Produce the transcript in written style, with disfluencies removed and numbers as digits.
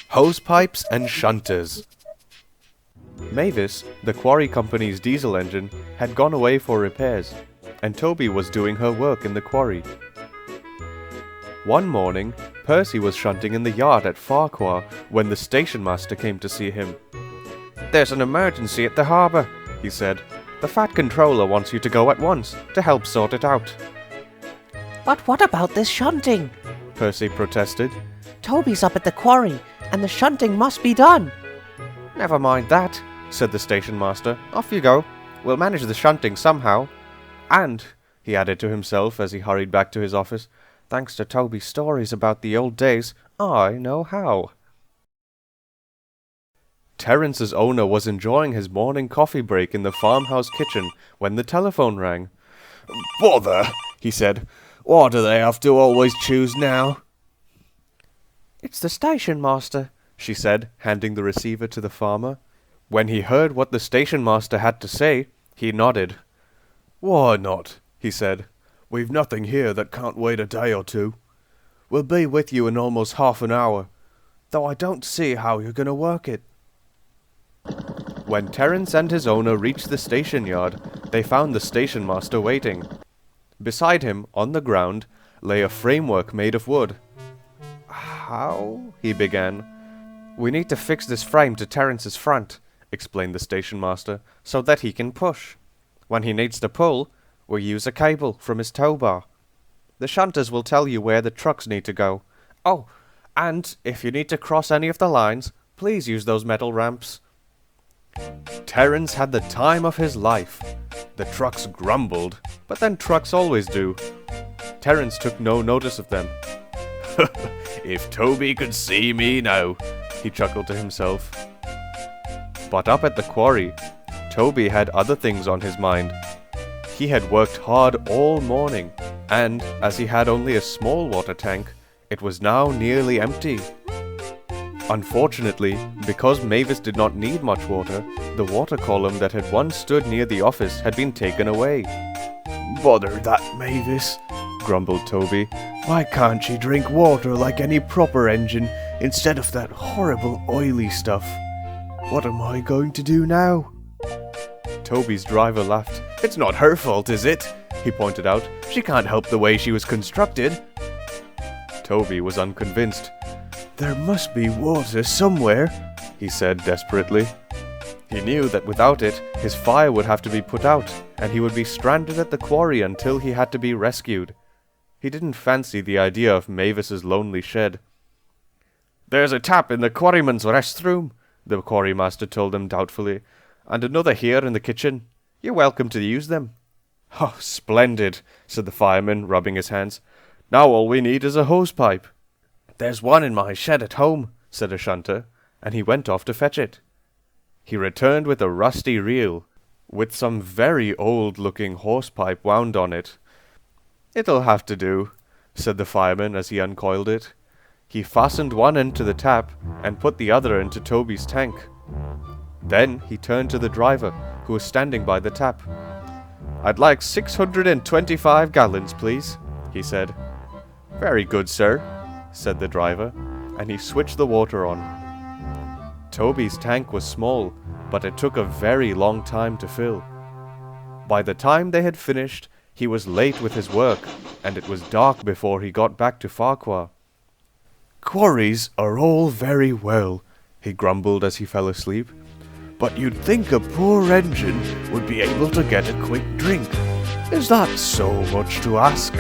Hosepipes and Shunters. Mavis, the quarry company's diesel engine, had gone away for repairs, and Toby was doing her work in the quarry. One morning, Percy was shunting in the yard at Farquhar when the station master came to see him. "There's an emergency at the harbour," he said. "The Fat Controller wants you to go at once to help sort it out." "But what about this shunting?" Percy protested. "Toby's up at the quarry, and the shunting must be done." "Never mind that," said the station master. "Off you go. We'll manage the shunting somehow. And," he added to himself as he hurried back to his office, "thanks to Toby's stories about the old days, I know how." Terence's owner was enjoying his morning coffee break in the farmhouse kitchen when the telephone rang. "Bother," he said. "Why do they have to always choose now?" "It's the station master," she said, handing the receiver to the farmer. When he heard what the station master had to say, he nodded. "Why not?" he said. "We've nothing here that can't wait a day or two. We'll be with you in almost half an hour, though I don't see how you're going to work it." When Terence and his owner reached the station yard, they found the station master waiting. Beside him, on the ground, lay a framework made of wood. "How?" he began. "We need to fix this frame to Terence's front," explained the station master, "so that he can push. When he needs to pull, we'll use a cable from his tow bar. The shunters will tell you where the trucks need to go. Oh, and if you need to cross any of the lines, please use those metal ramps." Terence had the time of his life. The trucks grumbled, but then trucks always do. Terence took no notice of them. "If Toby could see me now," he chuckled to himself. But up at the quarry, Toby had other things on his mind. He had worked hard all morning, and as he had only a small water tank, it was now nearly empty. Unfortunately, because Mavis did not need much water, the water column that had once stood near the office had been taken away. "Bother that Mavis," grumbled Toby. "Why can't she drink water like any proper engine instead of that horrible oily stuff? What am I going to do now?" Toby's driver laughed. "It's not her fault, is it?" he pointed out. "She can't help the way she was constructed." Toby was unconvinced. "There must be water somewhere," he said desperately. He knew that without it, his fire would have to be put out, and he would be stranded at the quarry until he had to be rescued. He didn't fancy the idea of Mavis's lonely shed. "There's a tap in the quarryman's restroom," the quarrymaster told him doubtfully, "and another here in the kitchen. You're welcome to use them." "Oh, splendid," said the fireman, rubbing his hands. "Now all we need is a hosepipe." "There's one in my shed at home," said a shunter, and he went off to fetch it. He returned with a rusty reel, with some very old-looking hosepipe wound on it. "It'll have to do," said the fireman as he uncoiled it. He fastened one end to the tap and put the other into Toby's tank. Then he turned to the driver, who was standing by the tap. "I'd like 625 gallons, please," he said. "Very good, sir," said the driver, and he switched the water on. Toby's tank was small, but it took a very long time to fill. By the time they had finished, he was late with his work, and it was dark before he got back to Farquhar. "Quarries are all very well," he grumbled as he fell asleep, "but you'd think a poor engine would be able to get a quick drink. Is that so much to ask?"